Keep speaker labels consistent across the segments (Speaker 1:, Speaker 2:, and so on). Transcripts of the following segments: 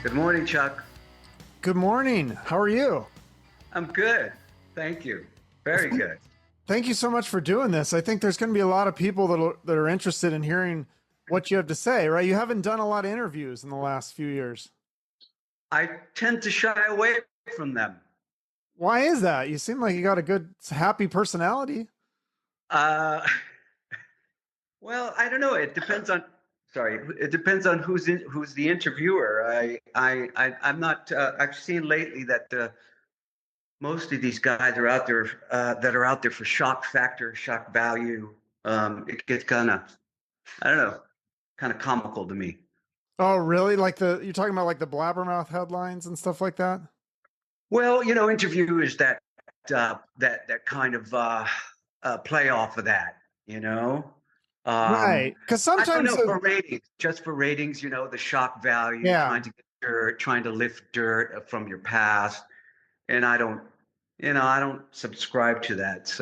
Speaker 1: Good morning, Chuck.
Speaker 2: Good morning. How are you?
Speaker 1: I'm good. Thank you.
Speaker 2: Well,
Speaker 1: Very good.
Speaker 2: thank you so much for doing this. I think there's going to be a lot of people that are interested in hearing what you have to say, right? You haven't done a lot of interviews in the last few years.
Speaker 1: I tend to shy away from them.
Speaker 2: Why is that? You seem like you got a good, happy personality.
Speaker 1: Uh, well, I don't know. It depends on who's the interviewer. I'm not. I've seen lately that most of these guys are out there that are out there for shock factor, shock value. It gets kind of, I don't know, kind of comical to me.
Speaker 2: Oh, really? Like you're talking about like the blabbermouth headlines and stuff like that?
Speaker 1: Well, interviewers that kind of play off of that. You know,
Speaker 2: Right. Because
Speaker 1: I don't
Speaker 2: sometimes,
Speaker 1: know, for ratings, just for ratings. The shock value,
Speaker 2: yeah,
Speaker 1: trying to get dirt, trying to lift dirt from your past, and I don't subscribe to that.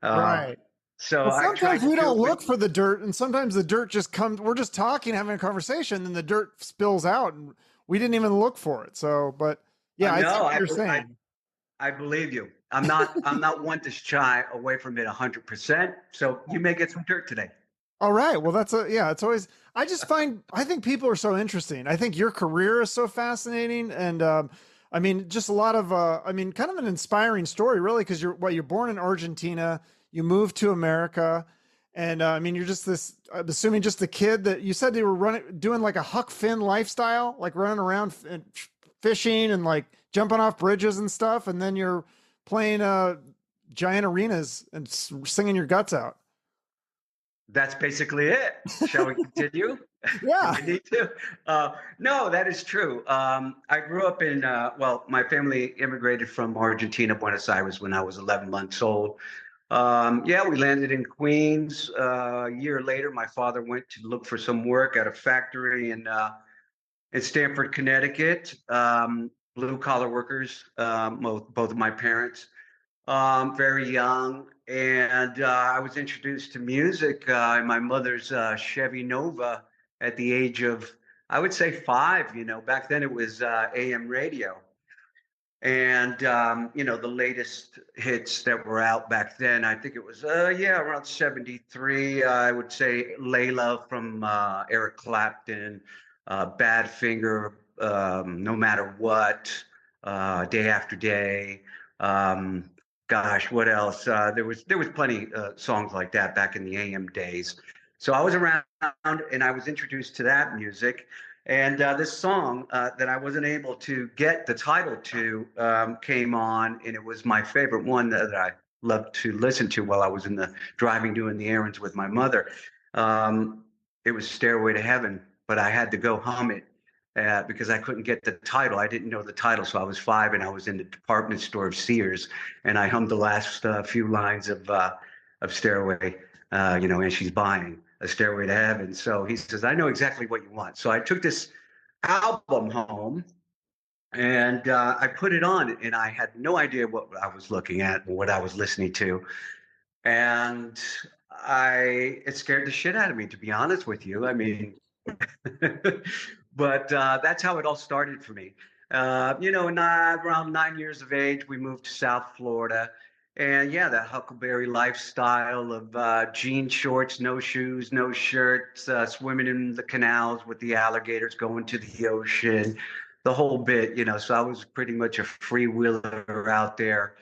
Speaker 2: right.
Speaker 1: So
Speaker 2: But
Speaker 1: I try
Speaker 2: sometimes
Speaker 1: to
Speaker 2: we
Speaker 1: do
Speaker 2: don't
Speaker 1: it with.
Speaker 2: look for the dirt, and sometimes the dirt just comes. We're just talking, having a conversation, and the dirt spills out, and we didn't even look for it. So, but yeah, I see
Speaker 1: No,
Speaker 2: what you're saying.
Speaker 1: I believe you. I'm not one to shy away from it 100%. So you may get some dirt today.
Speaker 2: All right. Well, yeah, it's always, I think people are so interesting. I think your career is so fascinating. And, I mean, just a lot of, kind of an inspiring story, really, because you're born in Argentina, you moved to America. And, you're just I'm assuming just the kid that you said they were doing like a Huck Finn lifestyle, like running around and fishing and like jumping off bridges and stuff. And then you're playing, giant arenas and singing your guts out.
Speaker 1: That's basically it. Shall we continue? Do
Speaker 2: Yeah.
Speaker 1: we need to? No, that is true. I grew up well, my family immigrated from Argentina, Buenos Aires, when I was 11 months old. Yeah, we landed in Queens. A year later, my father went to look for some work at a factory in Stamford, Connecticut. Blue collar workers, both of my parents. Very young, and I was introduced to music in my mother's Chevy Nova at the age of, I would say, 5. Back then it was AM radio, and the latest hits that were out back then. I think it was yeah, around 73. I would say Layla from Eric Clapton, Badfinger, No Matter What, Day After Day. Um, Gosh, what else? There was plenty songs like that back in the AM days. So I was around and I was introduced to that music. And this song that I wasn't able to get the title to came on, and it was my favorite one that I loved to listen to while I was in the driving, doing the errands with my mother. Um, it was Stairway to Heaven, but I had to go hum it because I couldn't get the title. I didn't know the title, so I was 5 and I was in the department store of Sears, and I hummed the last few lines of Stairway, and she's buying a Stairway to Heaven. So he says, I know exactly what you want. So I took this album home and I put it on, and I had no idea what I was looking at and what I was listening to. And it scared the shit out of me, to be honest with you. I mean, but that's how it all started for me. Around 9 years of age, we moved to South Florida. And yeah, that Huckleberry lifestyle of jean shorts, no shoes, no shirts, swimming in the canals with the alligators, going to the ocean, the whole bit. So I was pretty much a freewheeler out there,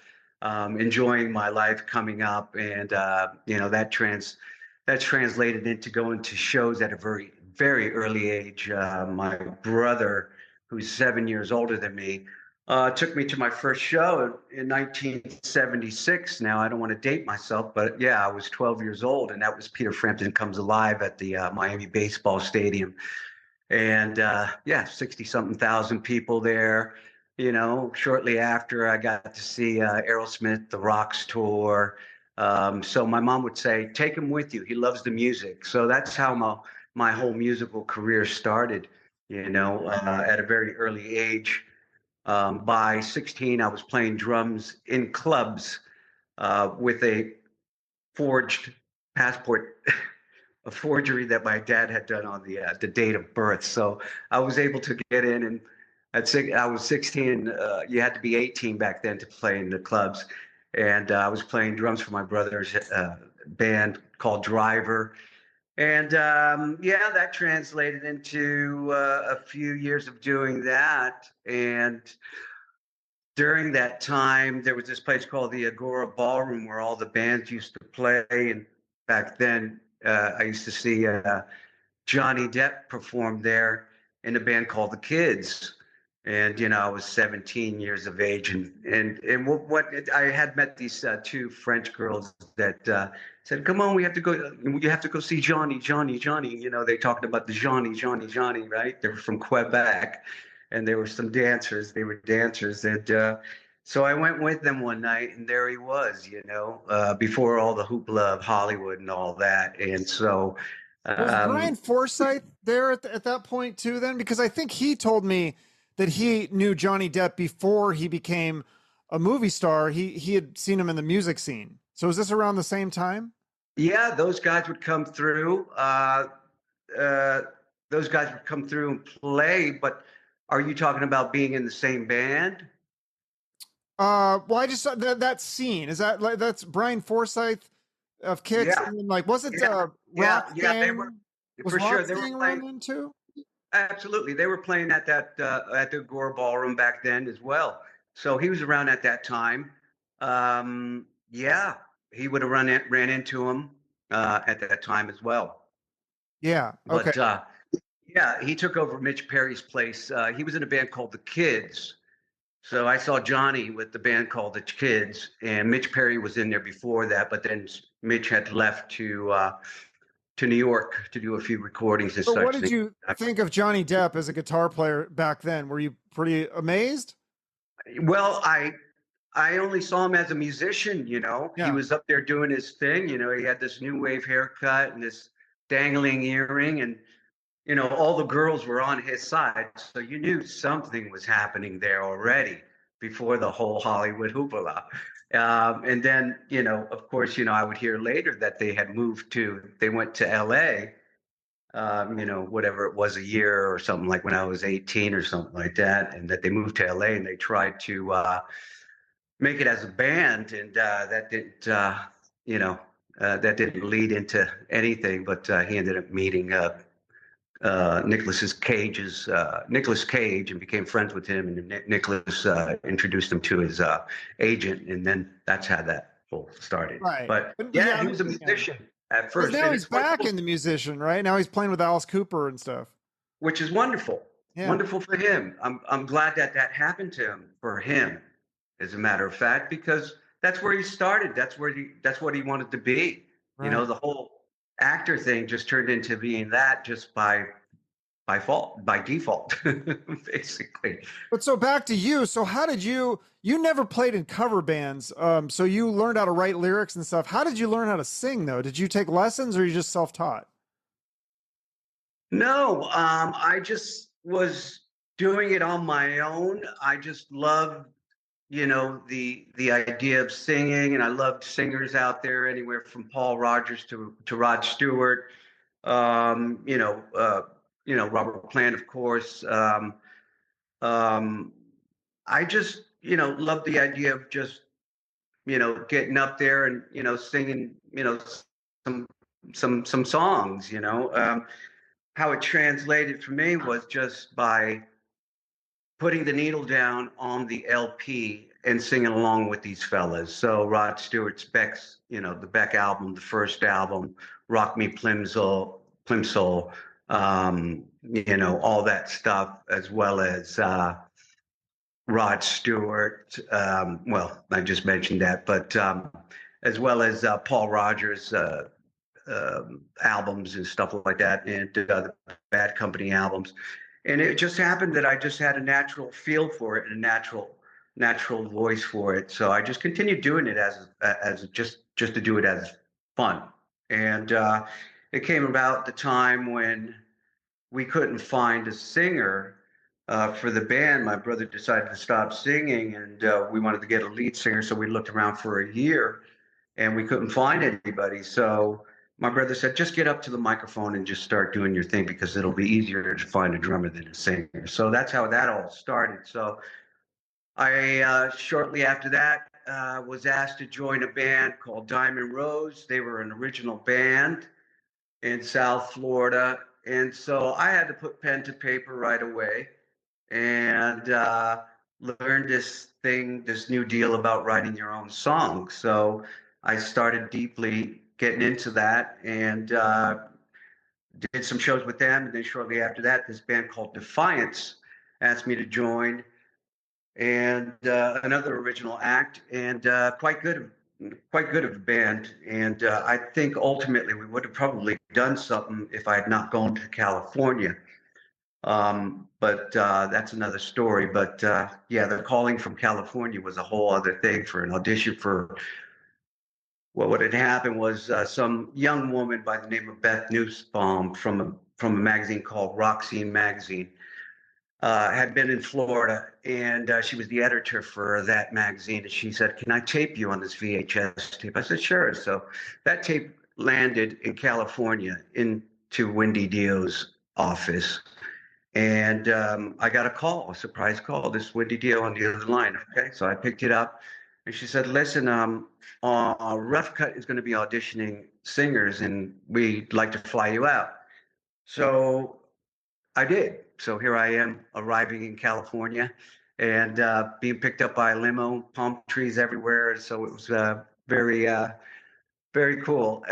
Speaker 1: enjoying my life coming up. And, that's translated into going to shows at a very, very early age. My brother, who's 7 years older than me, took me to my first show in 1976. Now, I don't want to date myself, but yeah, I was 12 years old, and that was Peter Frampton Comes Alive at the Miami Baseball Stadium. And yeah, 60 something thousand people there. Shortly after, I got to see Aerosmith, The Rocks tour. So my mom would say, take him with you. He loves the music. So that's how my whole musical career started, at a very early age. By 16, I was playing drums in clubs with a forged passport, a forgery that my dad had done on the date of birth. So I was able to get in and I was 16. You had to be 18 back then to play in the clubs, and I was playing drums for my brother's band called Driver. And yeah, that translated into a few years of doing that. And during that time, there was this place called the Agora Ballroom where all the bands used to play. And back then, I used to see Johnny Depp performed there in a band called the Kids. And I was 17 years of age, and what I had met these two French girls that said, "Come on, we have to go. You have to go see Johnny, Johnny, Johnny." They talked about the Johnny, Johnny, Johnny, right? They were from Quebec, and they were some dancers. They were dancers, and so I went with them one night, and there he was, before all the hoopla of Hollywood and all that, and so.
Speaker 2: Was Brian Forsyth there at that point too then? Because I think he told me that he knew Johnny Depp before he became a movie star. He had seen him in the music scene. So is this around the same time?
Speaker 1: Yeah, those guys would come through. Those guys would come through and play, but are you talking about being in the same band?
Speaker 2: Well, I just saw that scene. Is that's Brian Forsyth of Kicks?
Speaker 1: Yeah.
Speaker 2: And then, like, was it Rock
Speaker 1: they were
Speaker 2: was
Speaker 1: for
Speaker 2: Rock
Speaker 1: sure. They were
Speaker 2: around
Speaker 1: playing.
Speaker 2: then too?
Speaker 1: Absolutely, they were playing at that at the Gore Ballroom back then as well. So he was around at that time. Yeah, he would have ran into him at that time as well.
Speaker 2: Yeah. Okay.
Speaker 1: But yeah, he took over Mitch Perry's place. He was in a band called the Kids. So I saw Johnny with the band called the Kids, and Mitch Perry was in there before that. But then Mitch had left to New York to do a few recordings and
Speaker 2: So
Speaker 1: such.
Speaker 2: what did you think of Johnny Depp as a guitar player back then? Were you pretty amazed?
Speaker 1: Well, I only saw him as a musician,
Speaker 2: Yeah.
Speaker 1: He was up there doing his thing, he had this new wave haircut and this dangling earring, and all the girls were on his side. So you knew something was happening there already before the whole Hollywood hoopla. And then, of course, I would hear later that they went to LA, whatever it was, a year or something, like when I was 18 or something like that, and that they moved to LA and they tried to make it as a band, and that didn't lead into anything. But he ended up meeting Nicolas Cage, and became friends with him, and Nicholas introduced him to his agent, and then that's how that whole started.
Speaker 2: Right.
Speaker 1: But yeah, he was a musician at first.
Speaker 2: Now he's back in the musician, right? Now he's playing with Alice Cooper and stuff.
Speaker 1: Which is wonderful.
Speaker 2: Yeah.
Speaker 1: Wonderful for him. I'm glad that happened to him, for him, as a matter of fact, because that's where he started. That's what he wanted to be.
Speaker 2: Right.
Speaker 1: The whole actor thing just turned into being that just by default, basically.
Speaker 2: But so back to you. So how did you never played in cover bands? So you learned how to write lyrics and stuff. How did you learn how to sing though? Did you take lessons or you just self-taught?
Speaker 1: No, I just was doing it on my own. I just loved, the idea of singing, and I loved singers out there, anywhere from Paul Rogers to Rod Stewart. Robert Plant, of course. I just, love the idea of just, getting up there and, singing, some songs, how it translated for me was just by putting the needle down on the LP and singing along with these fellas. So Rod Stewart's the Beck album, the first album, Rock Me Plimsoll, all that stuff, as well as Rod Stewart. Well, I just mentioned that, but as well as Paul Rogers' albums and stuff like that, and the Bad Company albums. And it just happened that I just had a natural feel for it and a natural voice for it. So I just continued doing it as just to do it as fun. And it came about the time when we couldn't find a singer for the band. My brother decided to stop singing, and we wanted to get a lead singer. So we looked around for a year, and we couldn't find anybody. So my brother said, just get up to the microphone and just start doing your thing because it'll be easier to find a drummer than a singer. So that's how that all started. So I shortly after that was asked to join a band called Diamond Rose. They were an original band in South Florida, and so I had to put pen to paper right away and learned this new deal about writing your own songs. So I started deeply getting into that and did some shows with them. And then shortly after that, this band called Defiance asked me to join, and another original act, and quite good of a band. And I think ultimately we would have probably done something if I had not gone to California. But that's another story. But yeah, the calling from California was a whole other thing for an audition for. Well, what had happened was some young woman by the name of Beth Nussbaum from a magazine called Roxy magazine had been in Florida, and she was the editor for that magazine. And she said, "Can I tape you on this VHS tape?" I said, "Sure." So that tape landed in California into Wendy Dio's office, and I got a surprise call. This Wendy Dio on the other line. Okay, so I picked it up, and she said, "Listen, Rough Cutt is going to be auditioning singers, and we'd like to fly you out." So I did. So here I am arriving in California and being picked up by a limo, palm trees everywhere. So it was very cool.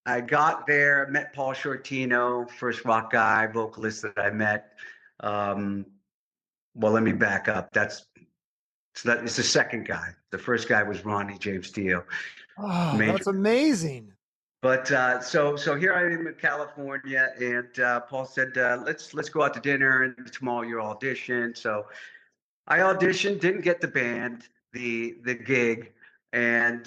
Speaker 1: I got there, met Paul Shortino, first rock guy, vocalist that I met. Um, well, let me back up. It's the second guy. The first guy was Ronnie James Dio,
Speaker 2: Oh,
Speaker 1: major.
Speaker 2: that's amazing.
Speaker 1: But so here I am in California, and Paul said, let's go out to dinner and tomorrow your audition. So I auditioned, didn't get the band, the gig, and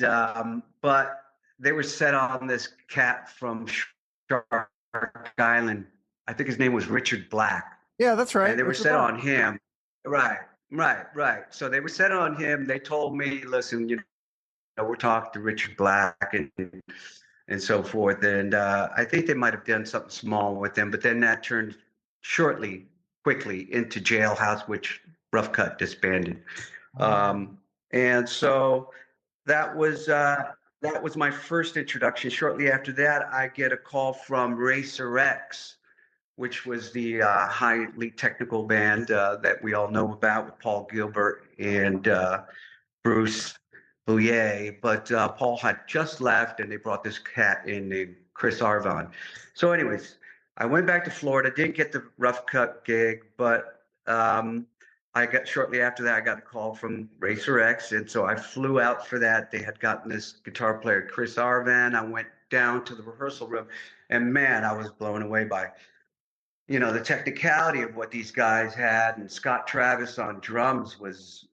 Speaker 1: but they were set on this cat from Shark Island. I think his name was Richard Black,
Speaker 2: Yeah, that's
Speaker 1: and
Speaker 2: right.
Speaker 1: they were
Speaker 2: Richard
Speaker 1: set
Speaker 2: Black.
Speaker 1: on him. Right, right. So they were set on him. They told me, listen, we're talking to Richard Black and so forth. And I think they might have done something small with them, but then that turned quickly into Jailhouse, which Rough Cutt disbanded. And so that was my first introduction. Shortly after that, I get a call from Racer X, which was the highly technical band that we all know about with Paul Gilbert and Bruce Bouillet, but Paul had just left, and they brought this cat in named Chris Arvon. So, anyways, I went back to Florida, didn't get the Rough Cutt gig, but I got shortly after that, I got a call from Racer X, and so I flew out for that. They had gotten this guitar player, Chris Arvan. I went down to the rehearsal room, and man, I was blown away by the technicality of what these guys had, and Scott Travis on drums was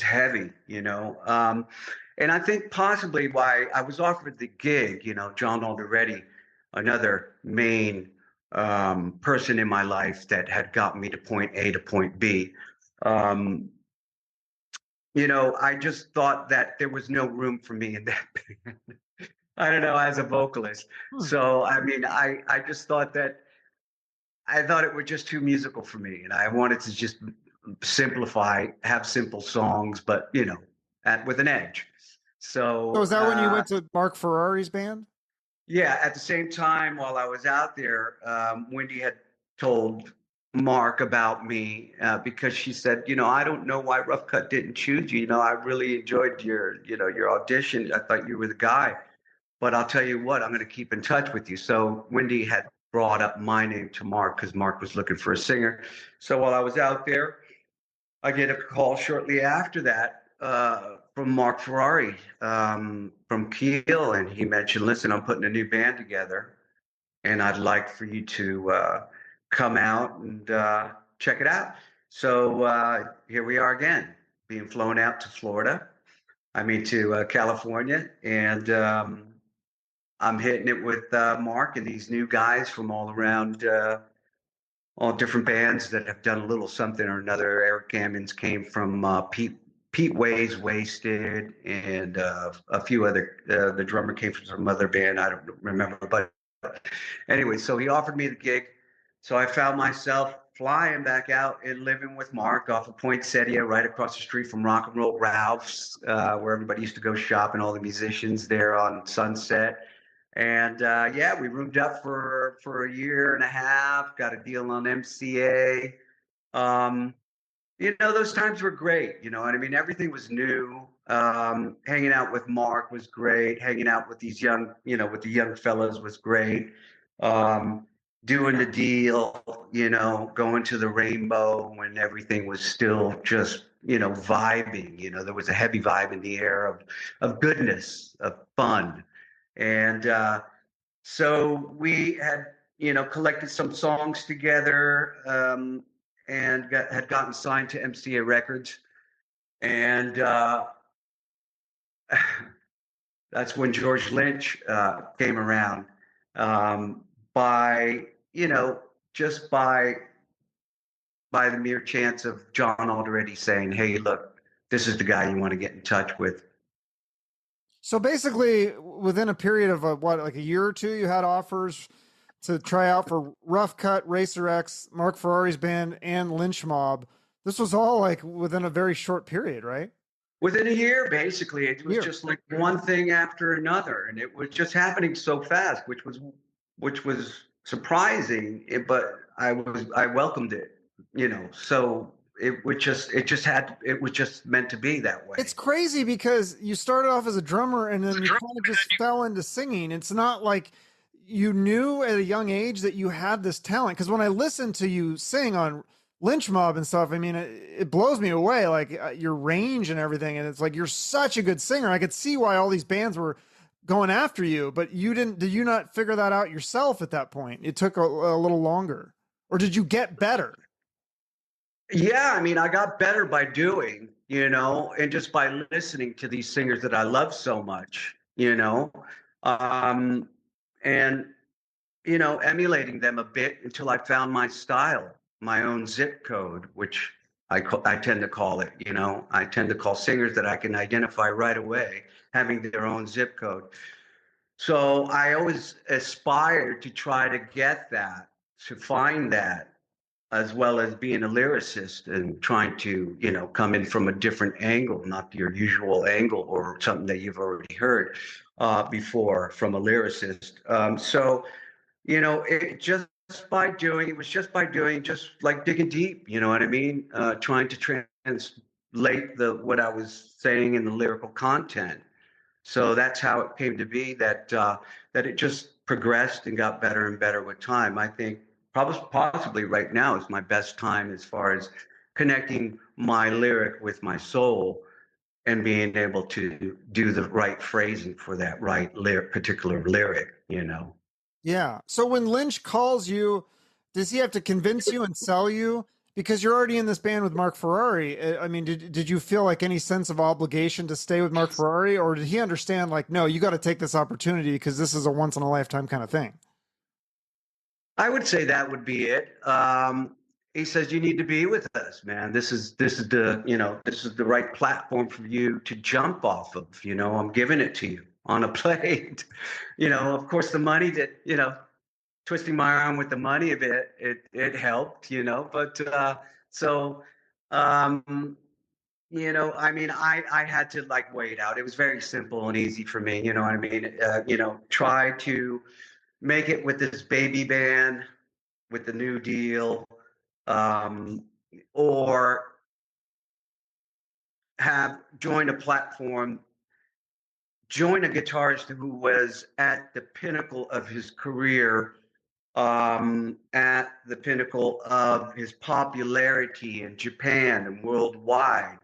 Speaker 1: heavy, and I think possibly why I was offered the gig, John Alderete, another main person in my life that had gotten me to point A to point B. I just thought that there was no room for me in that band. I don't know, as a vocalist. So I mean, I just thought that I thought it was just too musical for me, and I wanted to just simplify, have simple songs, but with an edge.
Speaker 2: So
Speaker 1: So
Speaker 2: is that when you went to Mark Ferrari's band?
Speaker 1: yeah, at the same time, while I was out there, Wendy had told Marc about me because she said, I don't know why Rough Cutt didn't choose you. I really enjoyed your audition. I thought you were the guy. But I'll tell you what, I'm going to keep in touch with you. So Wendy had brought up my name to Marc because Marc was looking for a singer. So while I was out there, I get a call shortly after that from Mark Ferrari from Kiel. And he mentioned, listen, I'm putting a new band together, and I'd like for you to come out and check it out. So here we are again, being flown out to to California. And I'm hitting it with Marc and these new guys from all around, all different bands that have done a little something or another. Eric Gammons came from Pete Way's Wasted, and a few other. The drummer came from some other band, I don't remember, but anyway, so he offered me the gig. So I found myself flying back out and living with Marc off of Poinsettia, right across the street from Rock and Roll Ralph's, where everybody used to go shop, and all the musicians there on Sunset. And yeah, we roomed up for a year and a half. Got a deal on MCA. Um, those times were great. You know what I mean? Everything was new. Hanging out with Marc was great. Hanging out with these young, with the young fellas was great. Um, Doing the deal, going to the Rainbow when everything was still just, vibing. There was a heavy vibe in the air of goodness, of fun. And so we had, collected some songs together. And had gotten signed to MCA Records, and that's when George Lynch came around. By just by the mere chance of John already saying, "Hey, look, this is the guy you want to get in touch with."
Speaker 2: So basically, within a period of like a year or two, you had offers to try out for Rough Cutt, Racer X, Mark Ferrari's band, and Lynch Mob. This was all like within a very short period, right?
Speaker 1: Within a year, basically. It was just like one thing after another, and it was just happening so fast, which was surprising. But I welcomed it, So it was just meant to be that way.
Speaker 2: It's crazy because you started off as a drummer and then you kind of just fell into singing. It's not like you knew at a young age that you had this talent. Because when I listen to you sing on Lynch Mob and stuff, I mean, it blows me away, like your range and everything. And it's like, you're such a good singer. I could see why all these bands were going after you, but did you not figure that out yourself at that point? It took a little longer, or did you get better?
Speaker 1: Yeah, I mean, I got better by doing, and just by listening to these singers that I love so much, and emulating them a bit until I found my style, my own zip code, which I tend to call it. I tend to call singers that I can identify right away having their own zip code. So I always aspired to try to get that, to find that, as well as being a lyricist and trying to, come in from a different angle, not your usual angle or something that you've already heard before from a lyricist. So, it was just by doing, just like digging deep, you know what I mean? Trying to translate what I was saying in the lyrical content. So that's how it came to be that it just progressed and got better and better with time. I think possibly right now is my best time as far as connecting my lyric with my soul and being able to do the right phrasing for that right particular lyric,
Speaker 2: Yeah. So when Lynch calls you, does he have to convince you and sell you? Because you're already in this band with Mark Ferrari. I mean, did you feel like any sense of obligation to stay with Mark Ferrari, or did he understand like, no, you got to take this opportunity because this is a once in a lifetime kind of thing?
Speaker 1: I would say that would be it. He says, you need to be with us, man. This is the right platform for you to jump off of. I'm giving it to you on a plate. Of course, the money that, twisting my arm with the money a bit, it helped, but I mean, I had to like wait out. It was very simple and easy for me, you know what I mean? Try to make it with this baby band, with the new deal, or join a platform, join a guitarist who was at the pinnacle of his career, at the pinnacle of his popularity in Japan and worldwide.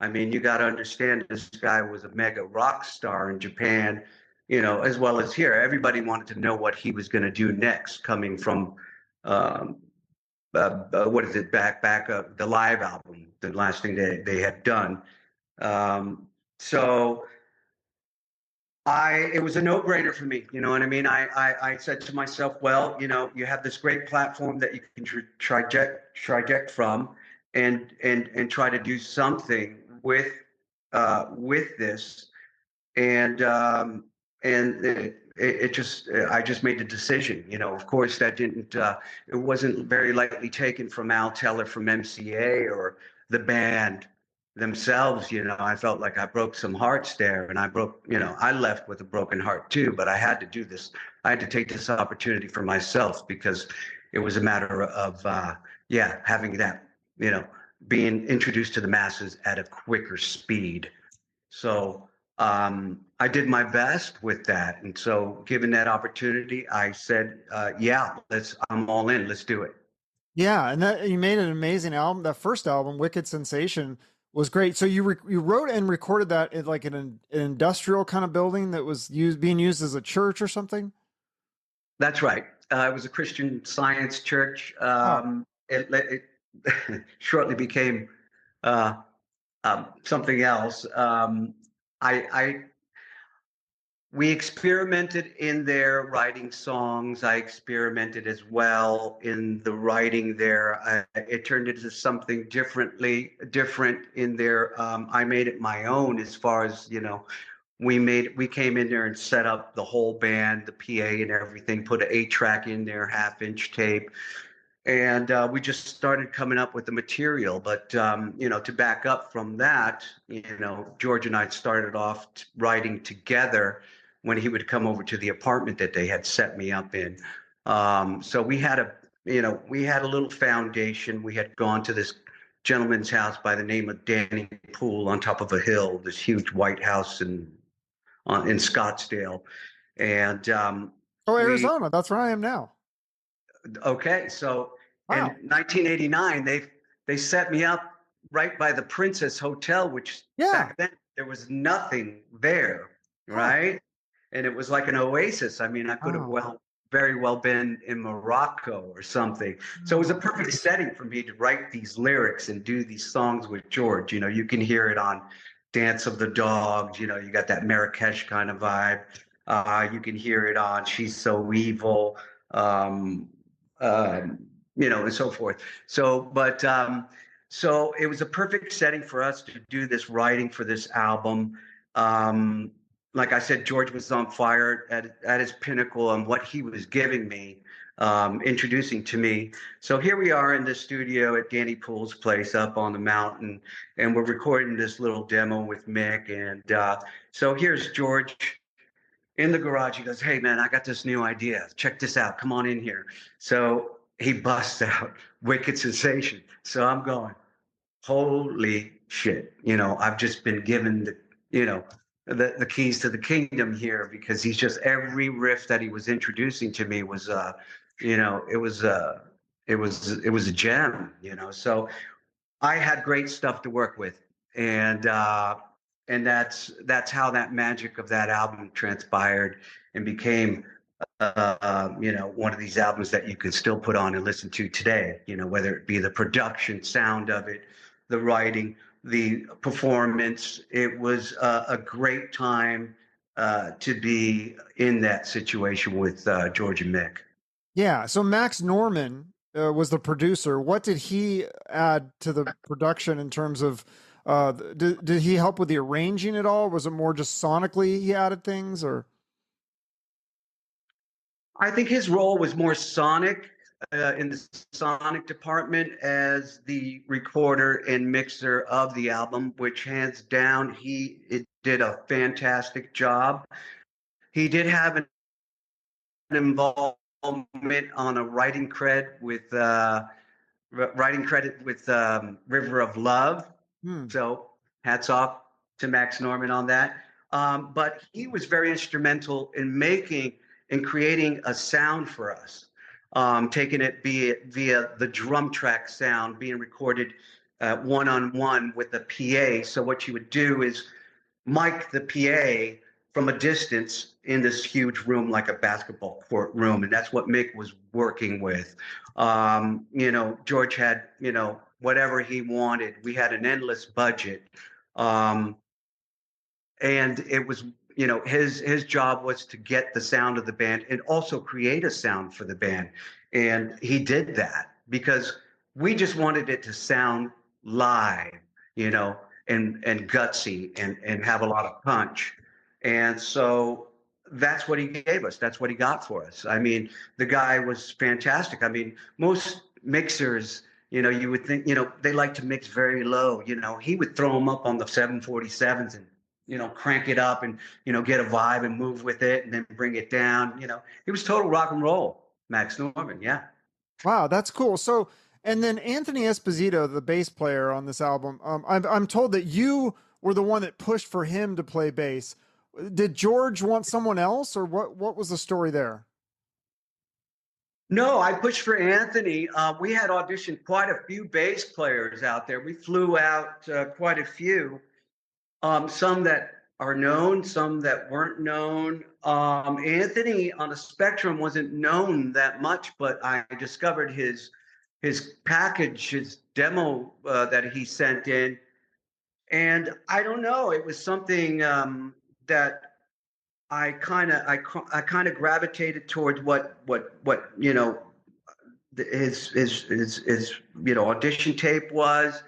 Speaker 1: I mean, you got to understand, this guy was a mega rock star in Japan, as well as here. Everybody wanted to know what he was going to do next, coming from what is it, back the live album, the last thing they had done. So it was a no-brainer for me. You know what I mean? I said to myself, well, you have this great platform that you can traject from, and try to do something with with this, and it just I just made the decision. Of course, that didn't it wasn't very lightly taken from Al Teller from MCA or the band themselves. I felt like I broke some hearts there, and I left with a broken heart too. But I had to do this. I had to take this opportunity for myself because it was a matter of having that, being introduced to the masses at a quicker speed. So I did my best with that. And so given that opportunity, I said, I'm all in, let's do it.
Speaker 2: Yeah, and that you made an amazing album. That first album, Wicked Sensation, was great. So you wrote and recorded that in like an industrial kind of building that was being used as a church or something.
Speaker 1: That's right. It was a Christian Science church. It shortly became something else. We experimented in there writing songs. I experimented as well in the writing there. It turned into something different in there. I made it my own as far as, we came in there and set up the whole band, the PA and everything, put an 8-track in there, 1/2-inch tape. And we just started coming up with the material. But, to back up from that, George and I started off writing together when he would come over to the apartment that they had set me up in. So we had a little foundation. We had gone to this gentleman's house by the name of Danny Poole on top of a hill, this huge white house in Scottsdale. And
Speaker 2: Arizona, that's where I am now.
Speaker 1: Okay, so in 1989, they set me up right by the Princess Hotel, which back then there was nothing there, right? And it was like an oasis. I mean, I could have very well been in Morocco or something. So it was a perfect setting for me to write these lyrics and do these songs with George. You can hear it on Dance of the Dogs. You got that Marrakesh kind of vibe. You can hear it on She's So Evil. And so forth. So it was a perfect setting for us to do this writing for this album. Like I said, George was on fire at his pinnacle on what he was giving me, introducing to me. So here we are in the studio at Danny Poole's place up on the mountain, and we're recording this little demo with Mick. And so here's George in the garage. He goes, "Hey man, I got this new idea. Check this out. Come on in here." So he busts out Wicked Sensation. So I'm going, holy shit. I've just been given the keys to the kingdom here, because he's just, every riff that he was introducing to me was it was a gem, So I had great stuff to work with. And that's how that magic of that album transpired and became one of these albums that you can still put on and listen to today, whether it be the production sound of it, the writing, the performance. It was a great time to be in that situation with George and Mick.
Speaker 2: Yeah. So Max Norman was the producer. What did he add to the production in terms of, did he help with the arranging at all? Was it more just sonically he added things, or?
Speaker 1: I think his role was more sonic, in the sonic department, as the recorder and mixer of the album, which hands down, it did a fantastic job. He did have an involvement on a writing credit with River of Love. So hats off to Max Norman on that. But he was very instrumental in creating a sound for us, taking it via the drum track sound being recorded one-on-one with the PA. So what you would do is mic the PA from a distance in this huge room, like a basketball court room. And that's what Mick was working with. George had, whatever he wanted. We had an endless budget. And it was, his job was to get the sound of the band and also create a sound for the band. And he did that because we just wanted it to sound live, and gutsy and have a lot of punch. And so that's what he gave us. That's what he got for us. I mean, the guy was fantastic. I mean, most mixers, you would think, they like to mix very low. He would throw them up on the 747s and, crank it up and, get a vibe and move with it and then bring it down. He was total rock and roll, Max Norman. Yeah.
Speaker 2: Wow, that's cool. So, and then Anthony Esposito, the bass player on this album, I'm told that you were the one that pushed for him to play bass. Did George want someone else, or what was the story there?
Speaker 1: No, I pushed for Anthony. We had auditioned quite a few bass players out there. We flew out quite a few, some that are known, some that weren't known. Anthony on the spectrum wasn't known that much, but I discovered his package, his demo that he sent in, and I don't know, it was something that I kind of gravitated towards what his audition tape was.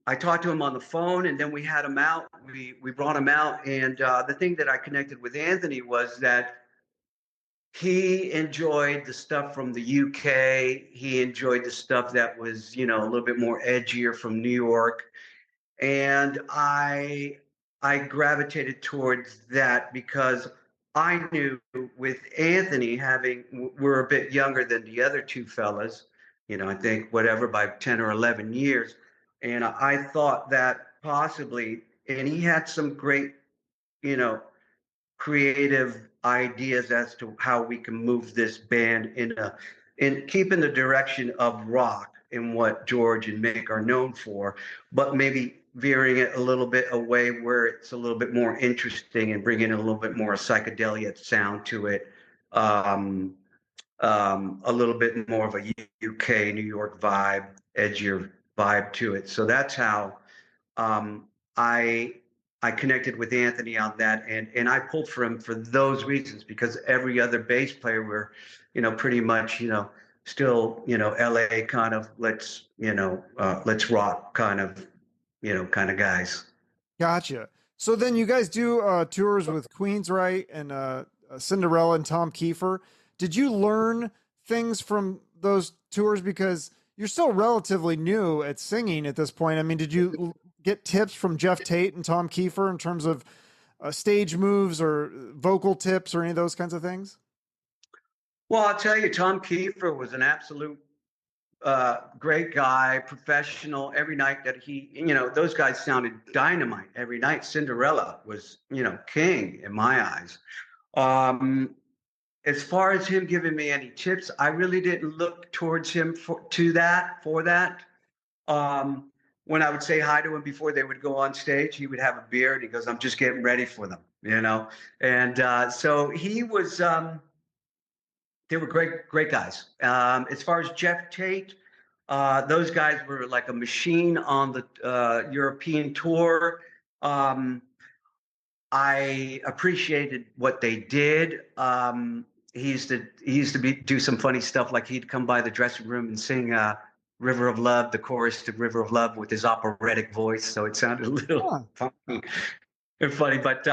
Speaker 1: I talked to him on the phone, and then we had him out. We brought him out, and the thing that I connected with Anthony was that he enjoyed the stuff from the UK. He enjoyed the stuff that was, a little bit more edgier from New York, and I gravitated towards that because I knew with Anthony we're a bit younger than the other two fellas, I think whatever by 10 or 11 years. And I thought that possibly, and he had some great, creative ideas as to how we can move this band in keeping the direction of rock and what George and Mick are known for, but maybe veering it a little bit away where it's a little bit more interesting and bringing a little bit more psychedelia sound to it, a little bit more of a UK, New York vibe, edgier vibe to it. So that's how I connected with Anthony on that, and I pulled for him for those reasons, because every other bass player were, pretty much, still, LA kind of let's rock kind of, guys.
Speaker 2: Gotcha. So then you guys do tours with Queensryche and Cinderella and Tom Keifer. Did you learn things from those tours, because you're still relatively new at singing at this point? I mean, did you get tips from Geoff Tate and Tom Keifer in terms of stage moves or vocal tips or any of those kinds of things?
Speaker 1: Well, I'll tell you, Tom Keifer was an absolute great guy, professional. Every night that those guys sounded dynamite every night. Cinderella was, king in my eyes. As far as him giving me any tips, I really didn't look towards him for that. When I would say hi to him before they would go on stage, he would have a beer and he goes, "I'm just getting ready for them," And so he was. They were great guys. As far as Geoff Tate, those guys were like a machine on the European tour. I appreciated what they did. He used to do some funny stuff, like he'd come by the dressing room and sing River of Love, the chorus to River of Love, with his operatic voice. So it sounded a little funky and funny, but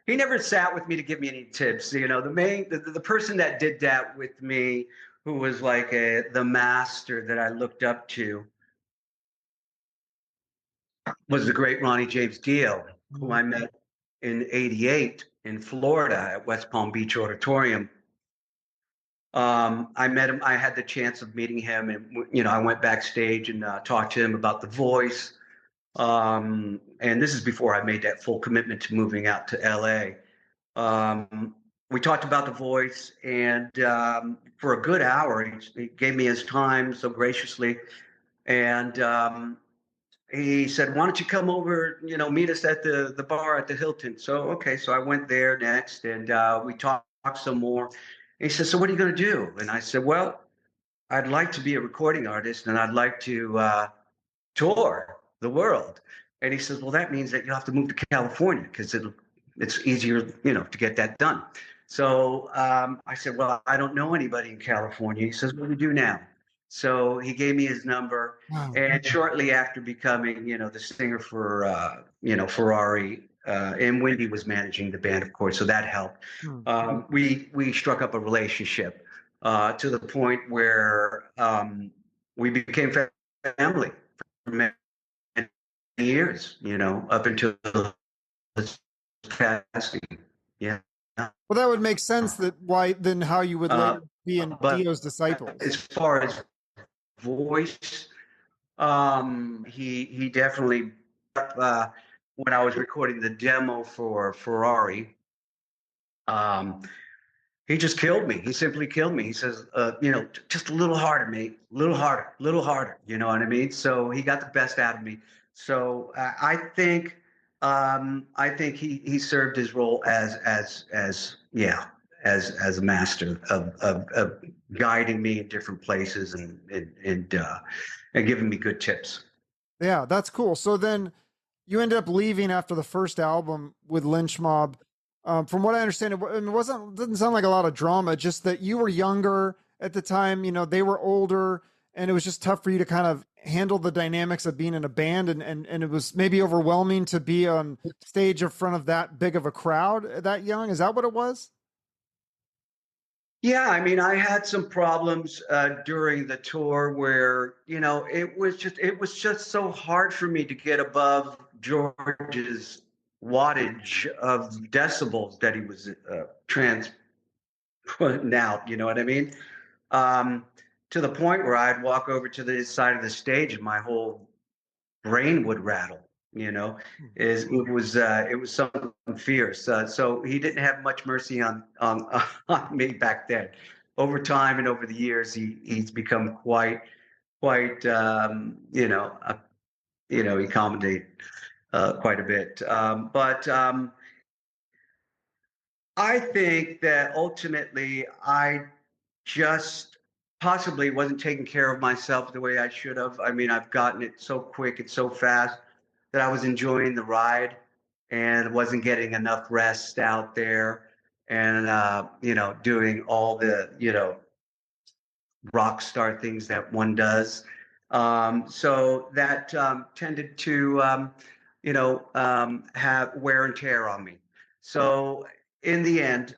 Speaker 1: he never sat with me to give me any tips. The person that did that with me, who was like the master that I looked up to, was the great Ronnie James Dio, who I met in '88 in Florida at West Palm Beach Auditorium. I met him. I had the chance of meeting him, and I went backstage and talked to him about the voice. And this is before I made that full commitment to moving out to LA. We talked about the voice, and for a good hour, he gave me his time so graciously. And he said, "Why don't you come over, meet us at the bar at the Hilton?" So, okay. So I went there next, and we talked some more. And he said, "So what are you going to do?" And I said, "Well, I'd like to be a recording artist, and I'd like to tour the world." And he says, "Well, that means that you have to move to California, because it's easier, to get that done." So I said, "Well, I don't know anybody in California." He says, "What do you do now?" So he gave me his number,
Speaker 2: Wow.
Speaker 1: and shortly after becoming, the singer for, Ferrari, and Wendy was managing the band, of course, so that helped.
Speaker 2: Hmm.
Speaker 1: We struck up a relationship to the point where we became family for many years, up until his passing. Yeah.
Speaker 2: Well, that would make sense that why then how you would
Speaker 1: Uh,
Speaker 2: later be in
Speaker 1: but
Speaker 2: Dio's Disciples.
Speaker 1: as far as voice, he definitely, uh, when I was recording the demo for Ferrari, um, he just killed me. He simply killed me. He says, just a little harder, mate, a little harder. You know what I mean? So he got the best out of me. So I think he served his role as a master of guiding me in different places and giving me good tips.
Speaker 2: Yeah, that's cool. So then you ended up leaving after the first album with Lynch Mob. From what I understand, it wasn't didn't sound like a lot of drama. Just that you were younger at the time. You know, they were older, and it was just tough for you to kind of handle the dynamics of being in a band, and it was maybe overwhelming to be on stage in front of that big of a crowd that young. Is that what it was?
Speaker 1: Yeah, I mean, I had some problems during the tour where, it was just so hard for me to get above George's wattage of decibels that he was putting out. You know what I mean? Um, to the point where I'd walk over to the side of the stage and my whole brain would rattle. You know, is it was something fierce. So he didn't have much mercy on on me back then. Over time and over the years, he's become quite he accommodated quite a bit. But I think that ultimately I just possibly wasn't taking care of myself the way I should have. I mean, I've gotten it so quick and so fast that I was enjoying the ride and wasn't getting enough rest out there and, doing all the, rock star things that one does. So that tended to, have wear and tear on me. So in the end,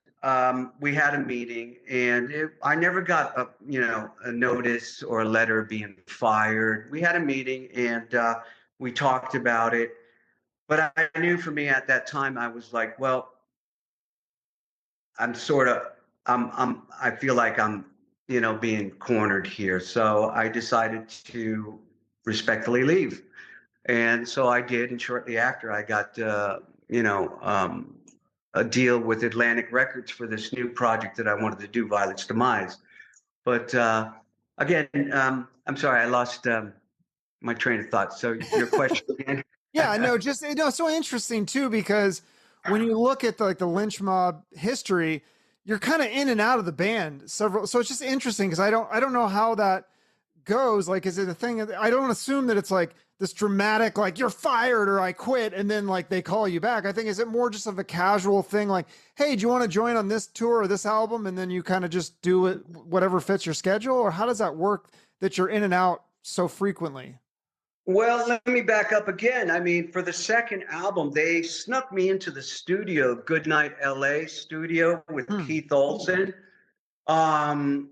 Speaker 1: we had a meeting, and I never got a notice or a letter being fired. We had a meeting, and we talked about it. But I knew for me at that time, I was like, well, I'm sort of, I feel like I'm, being cornered here. So I decided to respectfully leave. And so I did. And shortly after, I got, a deal with Atlantic Records for this new project that I wanted to do, Violets Demise. But again, I'm sorry, I lost my train of thought. So your question again?
Speaker 2: Yeah, no, just so interesting too because when you look at like the Lynch Mob history, you're kind of in and out of the band several. So it's just interesting because I don't know how that goes. Like, is it a thing? I don't assume that it's like this dramatic, like you're fired or I quit, and then like they call you back. I think is it more just of a casual thing, like, hey, do you want to join on this tour or this album, and then you kind of just do it whatever fits your schedule, or how does that work that you're in and out so frequently?
Speaker 1: Well, let me back up again. I mean, for the second album, they snuck me into the studio, Goodnight LA studio with
Speaker 2: Hmm.
Speaker 1: Keith Olsen. Um,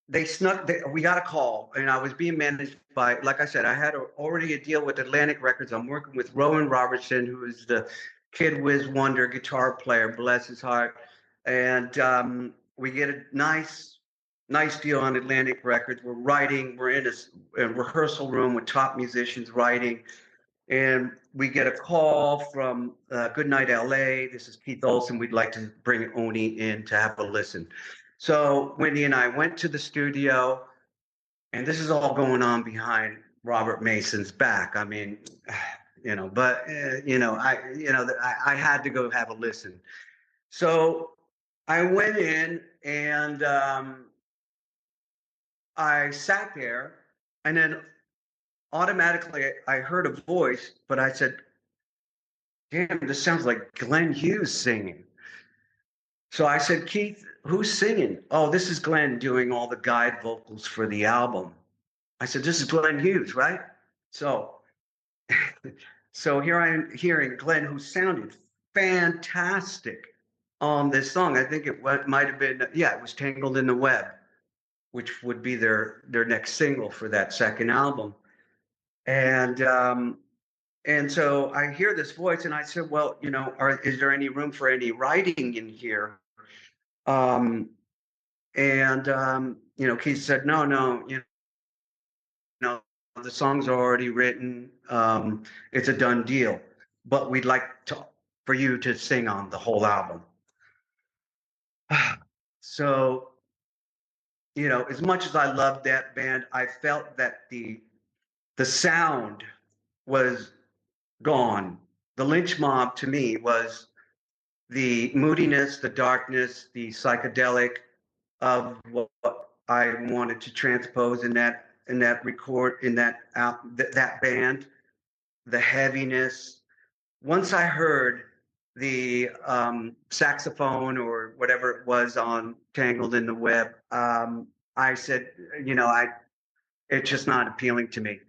Speaker 1: we got a call, and I was being managed by, like I said, I had already a deal with Atlantic Records. I'm working with Rowan Robertson, who is the Kid Whiz Wonder guitar player, bless his heart. And we get a nice deal on Atlantic Records. We're in a rehearsal room with top musicians writing, and we get a call from Goodnight LA. This is Keith Olsen. We'd like to bring Oni in to have a listen. So Wendy and I went to the studio, and this is all going on behind Robert Mason's back. I mean, but I had to go have a listen. So I went in, and I sat there, and then automatically I heard a voice, but I said, damn, this sounds like Glenn Hughes singing. So I said, Keith, who's singing? Oh, this is Glenn doing all the guide vocals for the album. I said, this is Glenn Hughes, right? So, so here I am hearing Glenn, who sounded fantastic on this song. I think it might have been, yeah, it was Tangled in the Web, which would be their next single for that second album. And so I hear this voice, and I said, well, is there any room for any writing in here? Um, Keith said, no, know, the songs are already written. It's a done deal, but we'd like for you to sing on the whole album. So, as much as I loved that band, I felt that the sound was gone. The Lynch Mob to me was the moodiness, the darkness, the psychedelic of what I wanted to transpose in that that band, the heaviness. Once I heard the saxophone or whatever it was on Tangled in the Web, I said, it's just not appealing to me.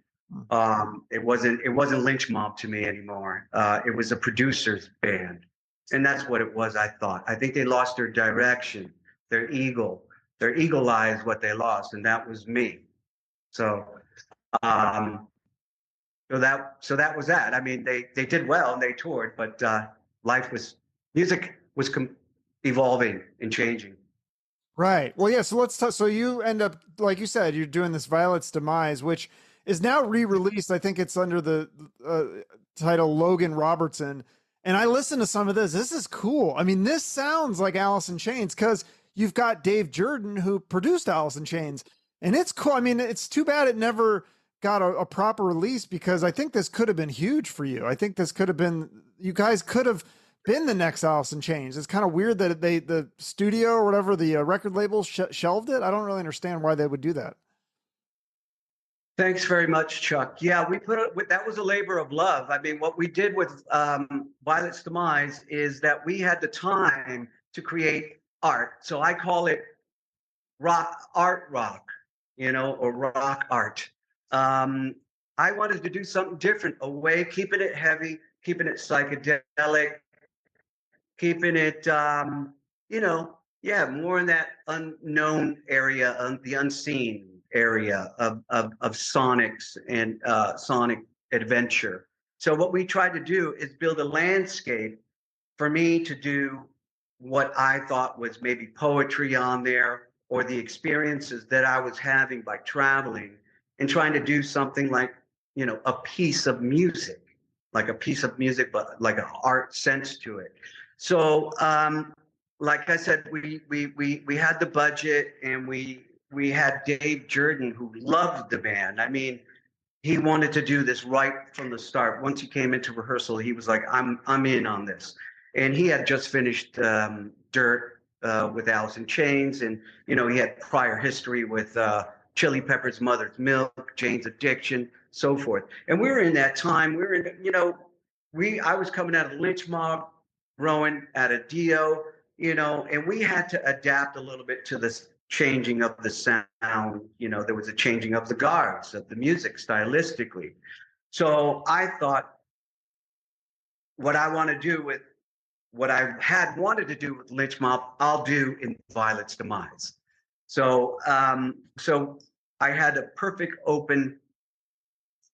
Speaker 1: It wasn't Lynch Mob to me anymore. It was a producer's band, and that's what it was. I thought. I think they lost their direction, their eagle eye is what they lost, and that was me. So, so that was that. I mean, they did well and they toured, but music was evolving and changing.
Speaker 2: Right. Well, yeah. So let's talk. So you end up, like you said, you're doing this Violets Demise, which is now re-released. I think it's under the title Logan Robertson. And I listened to some of this. This is cool. I mean, this sounds like Alice in Chains because you've got Dave Jordan who produced Alice in Chains, and it's cool. I mean, it's too bad it never got a proper release because I think this could have been huge for you. I think this could have been, you guys could have been the next Alice in Chains. It's kind of weird that the studio or whatever, the record label shelved it. I don't really understand why they would do that.
Speaker 1: Thanks very much, Chuck. Yeah, that was a labor of love. I mean, what we did with Violets Demise is that we had the time to create art. So I call it rock, or rock art. I wanted to do something different, keeping it heavy, keeping it psychedelic, keeping it, more in that unknown area, the unseen area of sonics and sonic adventure. So what we tried to do is build a landscape for me to do what I thought was maybe poetry on there, or the experiences that I was having by traveling and trying to do something like, a piece of music, but like an art sense to it. So, like I said, we had the budget, and we had Dave Jordan, who loved the band. I mean, he wanted to do this right from the start. Once he came into rehearsal, he was like, I'm in on this. And he had just finished Dirt with Alice in Chains, and he had prior history with Chili Peppers' Mother's Milk, Jane's Addiction, so forth. And we were in that time. We were in, I was coming out of Lynch Mob, growing out of Dio, and we had to adapt a little bit to this changing of the sound. There was a changing of the guards of the music stylistically. So I thought, what I want to do with what I had wanted to do with Lynch Mob, I'll do in Violets Demise. So, so I had a perfect open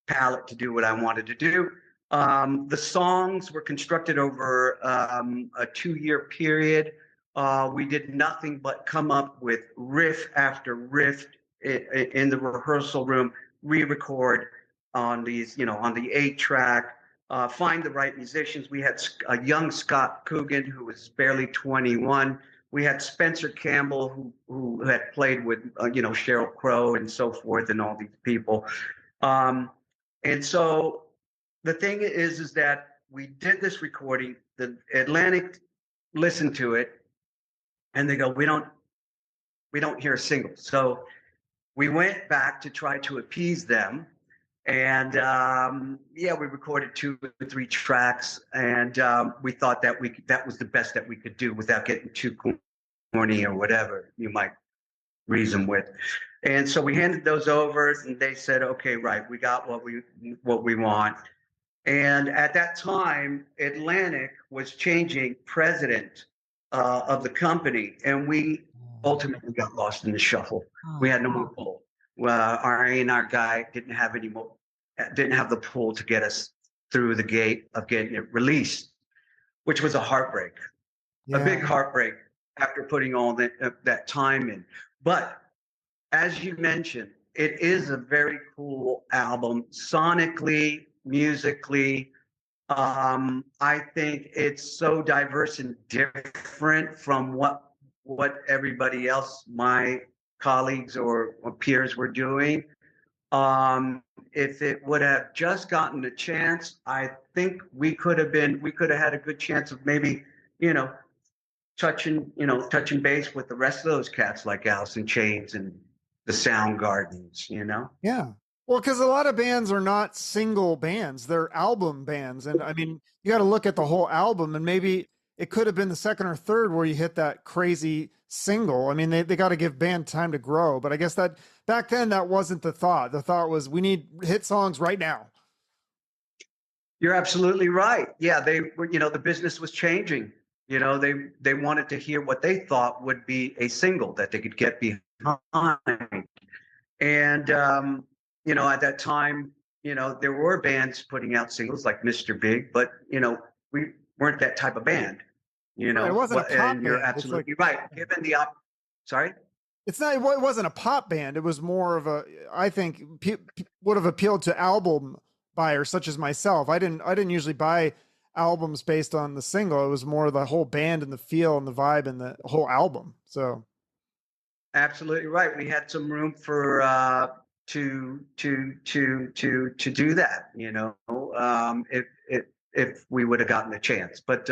Speaker 1: palette to do what I wanted to do. The songs were constructed over a 2-year period. We did nothing but come up with riff after riff in the rehearsal room, re-record on these, on the 8-track, find the right musicians. We had a young Scott Coogan who was barely 21. We had Spencer Campbell who had played with, Sheryl Crow and so forth, and all these people. And so the thing is that we did this recording. The Atlantic listened to it, and they go, we don't hear a single. So we went back to try to appease them, And yeah, we recorded 2 or 3 tracks, and we thought that that was the best that we could do without getting too corny or whatever you might reason with. And so we handed those over, and they said, "Okay, right, we got what we want." And at that time, Atlantic was changing president of the company, and we ultimately got lost in the shuffle. We had no more pull. Our A&R guy didn't have the pull to get us through the gate of getting it released, which was a heartbreak, a big heartbreak after putting all that time in. But as you mentioned, it is a very cool album, sonically, musically. I think it's so diverse and different from what everybody else, my colleagues or peers, were doing. If it would have just gotten a chance, I think we could have had a good chance of maybe, touching base with the rest of those cats like Alice in Chains and the Soundgardens.
Speaker 2: Yeah. Well, because a lot of bands are not single bands, they're album bands. And I mean, you got to look at the whole album, and maybe it could have been the second or third where you hit that crazy single. I mean, they got to give band time to grow. But I guess that back then, that wasn't the thought. The thought was we need hit songs right now.
Speaker 1: You're absolutely right. Yeah, they were, the business was changing. They wanted to hear what they thought would be a single that they could get behind. And at that time, there were bands putting out singles like Mr. Big, but we weren't that type of band.
Speaker 2: Right, it wasn't a pop
Speaker 1: and you're
Speaker 2: band.
Speaker 1: absolutely right. Given the sorry,
Speaker 2: it's not. It wasn't a pop band. It was more of a. I think would have appealed to album buyers such as myself. I didn't usually buy albums based on the single. It was more the whole band and the feel and the vibe and the whole album. So.
Speaker 1: Absolutely right. We had some room for to do that. If we would have gotten the chance. But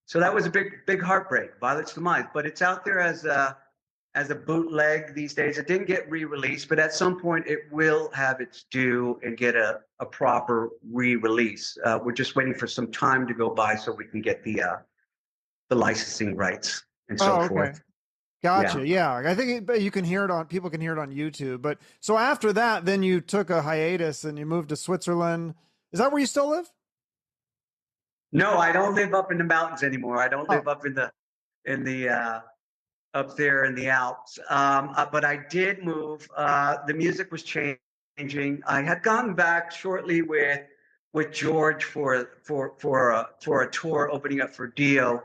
Speaker 1: so that was a big heartbreak. Violets Demise, but it's out there as a bootleg these days. It didn't get re-released, but at some point it will have its due and get a proper re-release. We're just waiting for some time to go by so we can get the licensing rights and so forth.
Speaker 2: Gotcha. Yeah. I think you can hear it people can hear it on YouTube. But so after that, then you took a hiatus and you moved to Switzerland. Is that where you still live?
Speaker 1: No, I don't live up in the mountains anymore. I don't live up in the up there in the Alps. But I did move. The music was changing. I had gone back shortly with George for a tour opening up for Dio.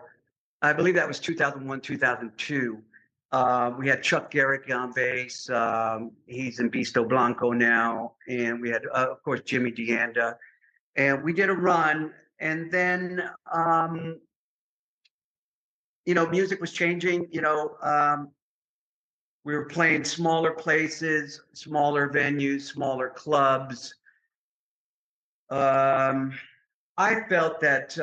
Speaker 1: I believe that was 2001, 2002. We had Chuck Garrick on bass. He's in Bisto Blanco now. And we had, of course, Jimmy DeAnda. And we did a run. And then, music was changing. We were playing smaller places, smaller venues, smaller clubs. I felt that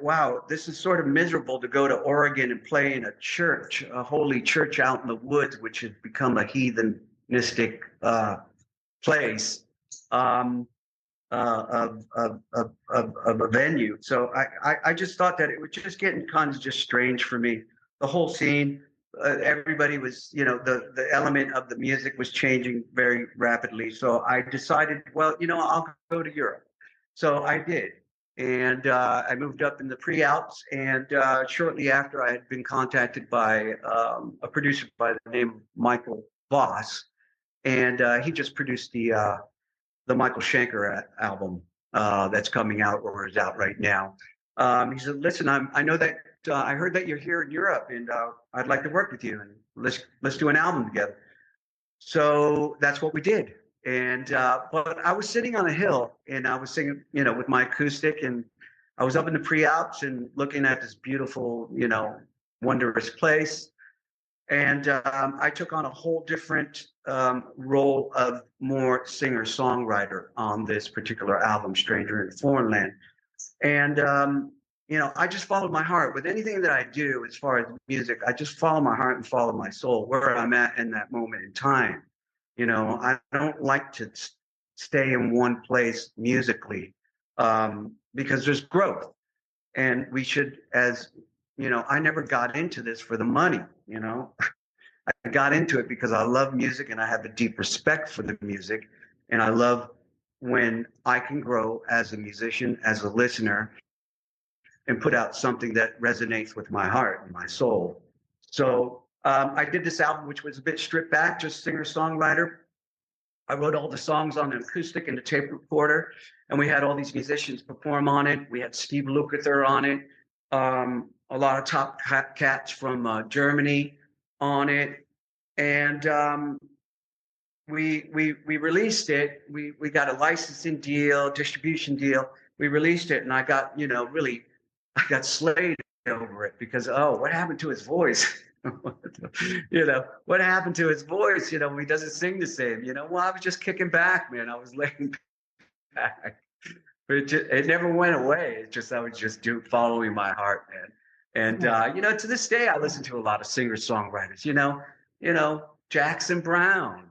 Speaker 1: wow, this is sort of miserable to go to Oregon and play in a church, a holy church out in the woods, which has become a heathenistic place of a venue. So I just thought that it was just getting kind of just strange for me. The whole scene, everybody was, the element of the music was changing very rapidly. So I decided, well, I'll go to Europe. So I did. And I moved up in the pre-Alps, and shortly after, I had been contacted by a producer by the name of Michael Voss, and he just produced the Michael Schenker album that's coming out or is out right now. He said, "Listen, I know that I heard that you're here in Europe, and I'd like to work with you, and let's do an album together." So that's what we did. And but I was sitting on a hill and I was singing, with my acoustic, and I was up in the pre-Alps and looking at this beautiful, wondrous place. And I took on a whole different role of more singer-songwriter on this particular album, Stranger in a Foreign Land. And I just followed my heart with anything that I do as far as music. I just follow my heart and follow my soul, where I'm at in that moment in time. I don't like to stay in one place musically, because there's growth. And we should, as I never got into this for the money. I got into it because I love music and I have a deep respect for the music. And I love when I can grow as a musician, as a listener, and put out something that resonates with my heart and my soul. So I did this album, which was a bit stripped back, just singer-songwriter. I wrote all the songs on the acoustic and the tape recorder, and we had all these musicians perform on it. We had Steve Lukather on it, a lot of top cats from Germany on it, and we released it. We got a licensing deal, distribution deal. We released it, and I got really, I got slayed over it because what happened to his voice? What happened to his voice? He doesn't sing the same. Well, I was just kicking back, man. I was laying back. But it never went away. It's just I was just following my heart, man. And to this day, I listen to a lot of singer-songwriters. Jackson Brown.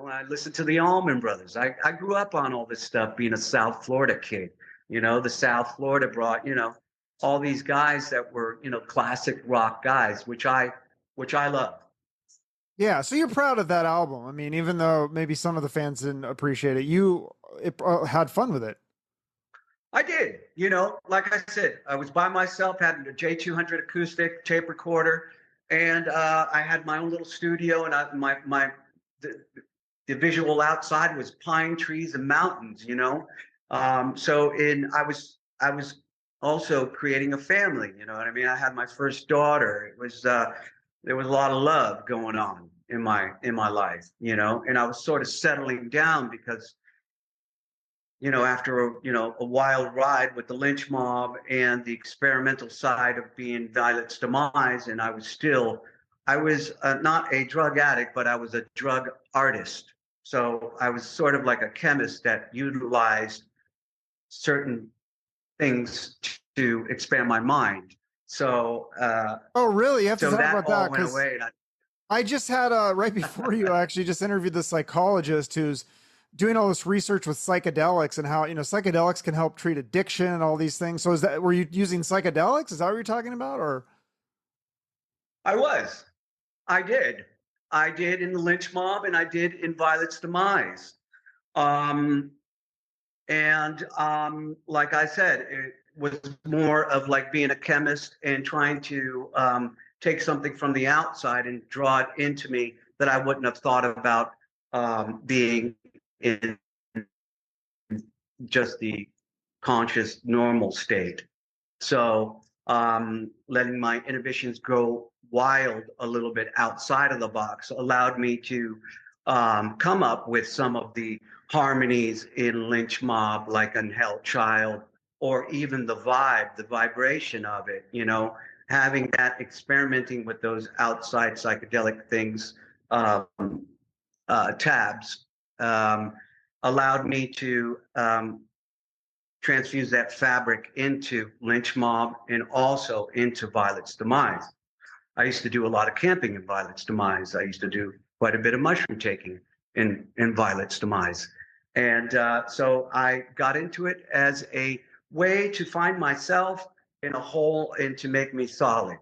Speaker 1: I listen to the Allman Brothers. I grew up on all this stuff, being a South Florida kid. The South Florida brought all these guys that were classic rock guys, which I love.
Speaker 2: Yeah, so you're proud of that album. I mean, even though maybe some of the fans didn't appreciate it, you had fun with it.
Speaker 1: I did. Like I said, I was by myself, had a J200 acoustic tape recorder, and I had my own little studio, and the visual outside was pine trees and mountains. I was also creating a family. You know what I mean? I had my first daughter. It was there was a lot of love going on in my life, and I was sort of settling down because, after a wild ride with the Lynch Mob and the experimental side of being Violets Demise, and I was not a drug addict, but I was a drug artist. So I was sort of like a chemist that utilized certain things to expand my mind. So
Speaker 2: oh really? You have to
Speaker 1: so
Speaker 2: talk
Speaker 1: that
Speaker 2: about
Speaker 1: all
Speaker 2: that,
Speaker 1: went away.
Speaker 2: I just had right before you actually just interviewed the psychologist who's doing all this research with psychedelics and how psychedelics can help treat addiction and all these things. So were you using psychedelics? Is that what you're talking about? Or
Speaker 1: I did in the Lynch Mob, and I did in Violets Demise. Like I said, it was more of like being a chemist and trying to take something from the outside and draw it into me that I wouldn't have thought about being in just the conscious normal state. So letting my inhibitions go wild a little bit outside of the box allowed me to come up with some of the harmonies in Lynch Mob, like Unheld Child, or even the vibration of it, having that, experimenting with those outside psychedelic things, tabs, allowed me to transfuse that fabric into Lynch Mob and also into Violets Demise. I used to do a lot of camping in Violets Demise. I used to do quite a bit of mushroom taking in Violets Demise. And so I got into it as a way to find myself in a hole and to make me solid,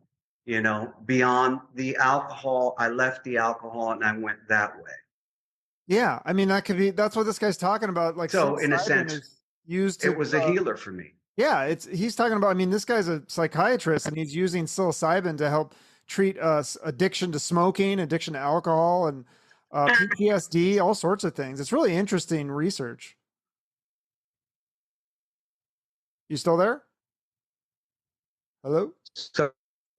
Speaker 1: beyond the alcohol. I left the alcohol and I went that way.
Speaker 2: yeah, I mean, that's what this guy's talking about. Like,
Speaker 1: so in a sense, it was a healer for me.
Speaker 2: Yeah, he's talking about, I mean, this guy's a psychiatrist and he's using psilocybin to help treat addiction to smoking, addiction to alcohol, and PTSD, all sorts of things. It's really interesting research. You still there? Hello?
Speaker 1: So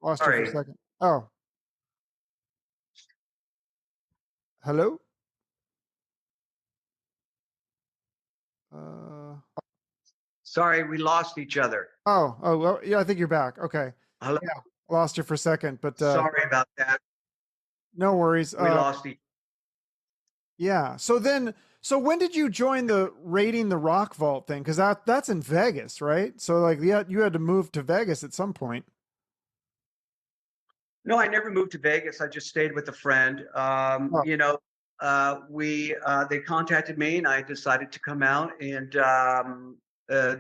Speaker 2: Lost you for a second. Oh. Hello?
Speaker 1: Sorry, we lost each other.
Speaker 2: Oh, well, yeah, I think you're back. Okay.
Speaker 1: Hello?
Speaker 2: Yeah, lost you for a second, but
Speaker 1: sorry about that.
Speaker 2: No worries.
Speaker 1: We lost each.
Speaker 2: Yeah. So when did you join the Raiding the Rock Vault thing? Because that's in Vegas, right? So like, yeah, you had to move to Vegas at some point.
Speaker 1: No, I never moved to Vegas. I just stayed with a friend. they contacted me, and I decided to come out and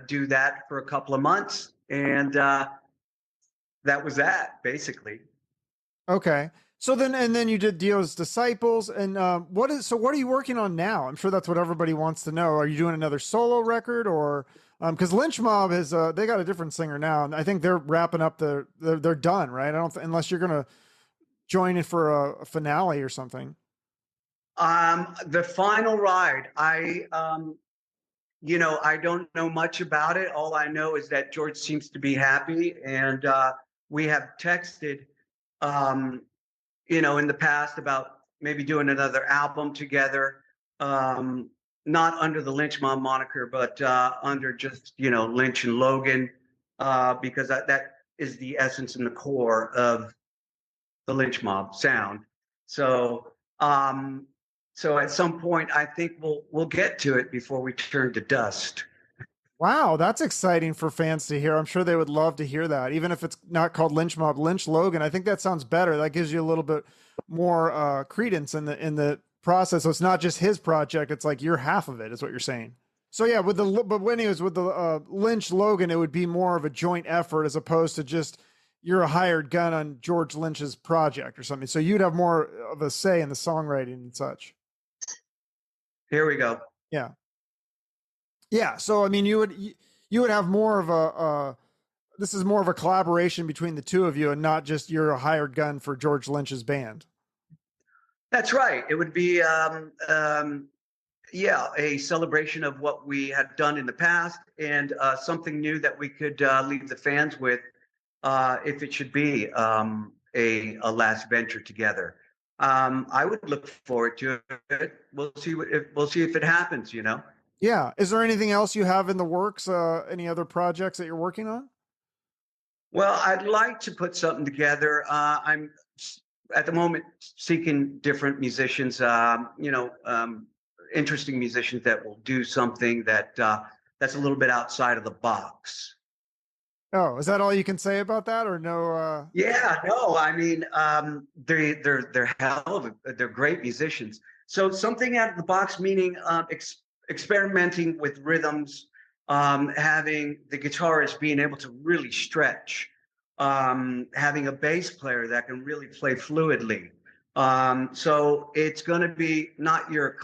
Speaker 1: do that for a couple of months, and that was that basically.
Speaker 2: Okay. So then, and then you did Dio's Disciples, and what are you working on now? I'm sure that's what everybody wants to know. Are you doing another solo record, or because Lynch Mob is they got a different singer now, and I think they're wrapping up they're done, right? I don't unless you're gonna join it for a finale or something.
Speaker 1: The final ride, I don't know much about it. All I know is that George seems to be happy, and we have texted, um, in the past about maybe doing another album together, not under the Lynch Mob moniker, but under just Lynch and Logan, because that is the essence and the core of the Lynch Mob sound. So, so at some point, I think we'll get to it before we turn to dust.
Speaker 2: Wow, that's exciting for fans to hear. I'm sure they would love to hear that, even if it's not called Lynch Mob, Lynch Logan. I think that sounds better. That gives you a little bit more credence in the process. So it's not just his project; it's like you're half of it. Is what you're saying. So yeah, but when he was with the Lynch Logan, it would be more of a joint effort as opposed to just you're a hired gun on George Lynch's project or something. So you'd have more of a say in the songwriting and such.
Speaker 1: Here we go.
Speaker 2: Yeah. Yeah. So, I mean, you would have more of this is more of a collaboration between the two of you and not just you're a hired gun for George Lynch's band.
Speaker 1: That's right. It would be, yeah, a celebration of what we had done in the past, and something new that we could leave the fans with, if it should be a last venture together. I would look forward to it. We'll see if it happens.
Speaker 2: Yeah. Is there anything else you have in the works? Any other projects that you're working on?
Speaker 1: Well, I'd like to put something together. I'm at the moment seeking different musicians, interesting musicians that will do something that's a little bit outside of the box.
Speaker 2: Oh, is that all you can say about that, or no?
Speaker 1: Yeah, no, I mean, they're great musicians. So something out of the box, meaning experimenting with rhythms, having the guitarist being able to really stretch, having a bass player that can really play fluidly. So it's going to be not your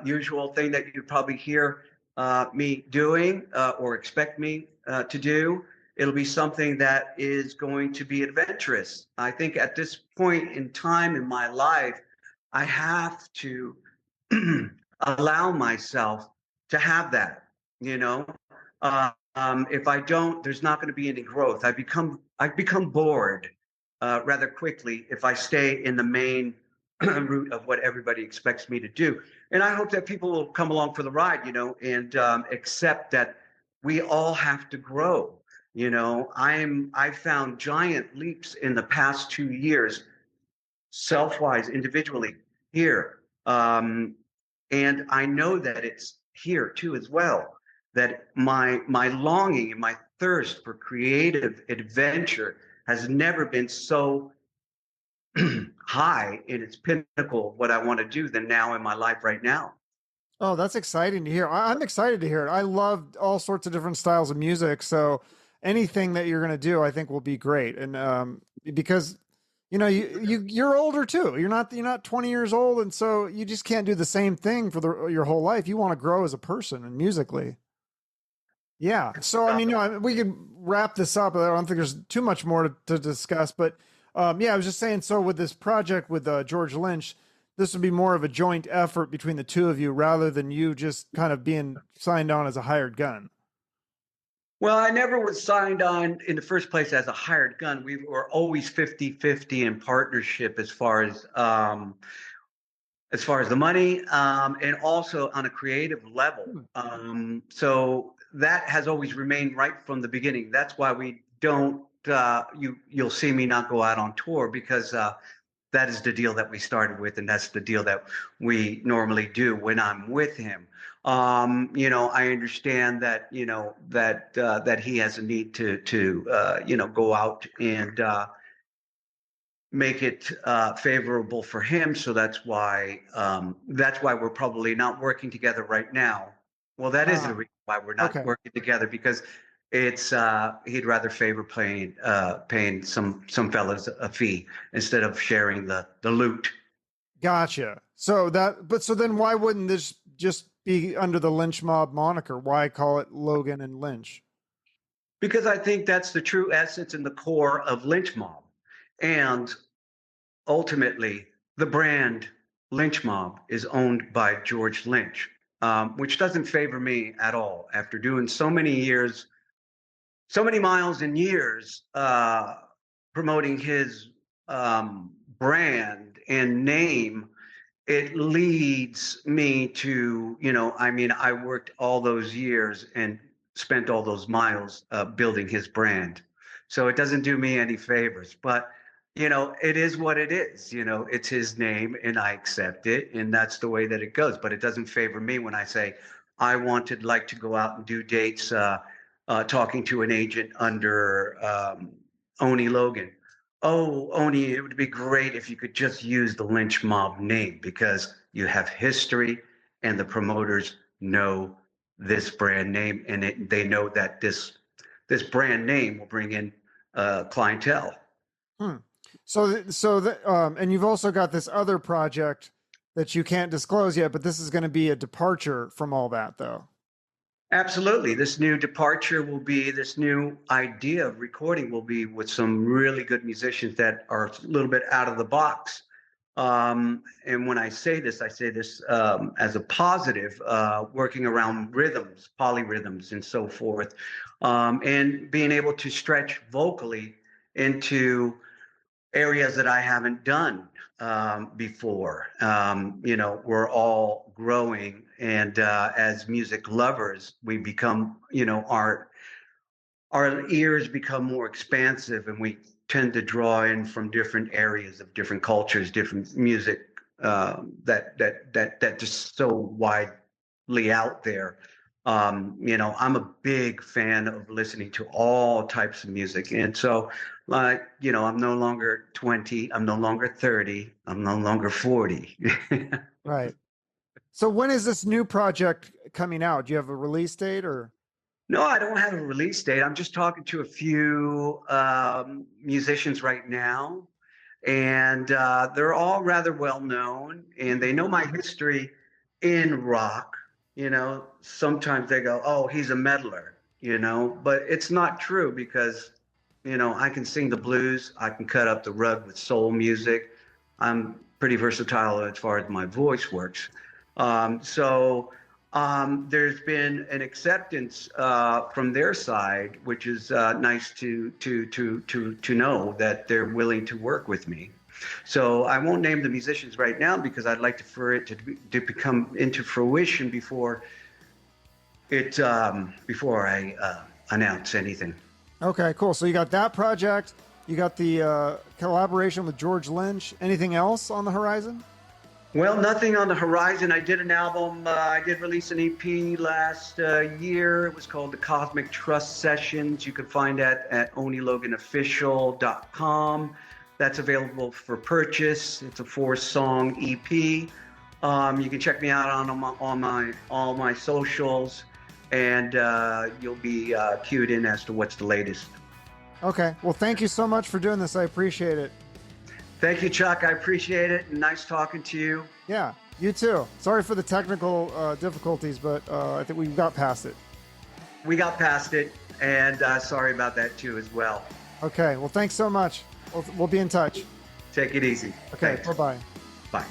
Speaker 1: usual thing that you probably hear me doing or expect me to do. It'll be something that is going to be adventurous. I think at this point in time in my life, I have to allow myself to have that. If I don't, there's not going to be any growth. I've become bored rather quickly if I stay in the main route of what everybody expects me to do. And I hope that people will come along for the ride, and accept that we all have to grow. I found giant leaps in the past 2 years, self-wise, individually here. And I know that it's here too as well, that my longing and my thirst for creative adventure has never been so high in its pinnacle of what I want to do than now in my life right now.
Speaker 2: Oh, that's exciting to hear. I'm excited to hear it. I love all sorts of different styles of music. So anything that you're going to do, I think will be great. And because you're older too. You're not 20 years old, and so you just can't do the same thing for your whole life. You want to grow as a person and musically. Yeah. So I mean, we could wrap this up. I don't think there's too much more to discuss, but yeah, I was just saying. So with this project with George Lynch, this would be more of a joint effort between the two of you rather than you just kind of being signed on as a hired gun.
Speaker 1: Well, I never was signed on in the first place as a hired gun. We were always 50-50 in partnership as far as the money, and also on a creative level. So that has always remained right from the beginning. That's why we don't. You'll see me not go out on tour, because that is the deal that we started with, and that's the deal that we normally do when I'm with him. I understand that that he has a need to go out and make it favorable for him. So that's why we're probably not working together right now. Well, that is the reason why we're not
Speaker 2: Okay.
Speaker 1: working together, because it's he'd rather favor paying some fellas a fee instead of sharing the loot.
Speaker 2: Gotcha. So then why wouldn't this just be under the Lynch Mob moniker? Why call it Logan and Lynch?
Speaker 1: Because I think that's the true essence and the core of Lynch Mob. And ultimately, the brand Lynch Mob is owned by George Lynch, which doesn't favor me at all. After doing so many years, so many miles and years promoting his brand and name, it leads me to, I mean, I worked all those years and spent all those miles building his brand. So it doesn't do me any favors, but it is what it is. It's his name and I accept it, and that's the way that it goes. But it doesn't favor me when I say I wanted like to go out and do dates talking to an agent under Oni Logan. Oh, Oni, it would be great if you could just use the Lynch Mob name, because you have history and the promoters know this brand name, and they know that this brand name will bring in clientele.
Speaker 2: And you've also got this other project that you can't disclose yet, but this is going to be a departure from all that, though.
Speaker 1: Absolutely. This new departure will be, this new idea of recording will be with some really good musicians that are a little bit out of the box. And when I say this as a positive, working around rhythms, polyrhythms, and so forth, and being able to stretch vocally into areas that I haven't done before. We're all growing, and as music lovers, we become, our ears become more expansive, and we tend to draw in from different areas of different cultures, different music that just so widely out there. I'm a big fan of listening to all types of music, and so I'm no longer 20, I'm no longer 30, I'm no longer 40.
Speaker 2: Right. So when is this new project coming out? Do you have a release date or?
Speaker 1: No, I don't have a release date. I'm just talking to a few musicians right now, and they're all rather well known, and they know my history in rock. Sometimes they go, "Oh, he's a meddler," but it's not true, because I can sing the blues, I can cut up the rug with soul music. I'm pretty versatile as far as my voice works. There's been an acceptance from their side, which is nice to know that they're willing to work with me. So I won't name the musicians right now, because I'd like for it to become into fruition before I announce anything.
Speaker 2: Okay, cool. So you got that project, you got the collaboration with George Lynch. Anything else on the horizon?
Speaker 1: Well, nothing on the horizon. I did an album. I did release an EP last year. It was called The Cosmic Trust Sessions. You can find that at oniloganaofficial.com. That's available for purchase. It's a 4-song EP. You can check me out on all my socials, and you'll be cued in as to what's the latest.
Speaker 2: Okay. Well, thank you so much for doing this. I appreciate it.
Speaker 1: Thank you, Chuck. I appreciate it. Nice talking to you.
Speaker 2: Yeah, you too. Sorry for the technical difficulties, but I think we got past it.
Speaker 1: We got past it, and sorry about that too as well.
Speaker 2: Okay. Well, thanks so much. We'll be in touch.
Speaker 1: Take it easy.
Speaker 2: Okay.
Speaker 1: Thanks.
Speaker 2: Bye-bye.
Speaker 1: Bye.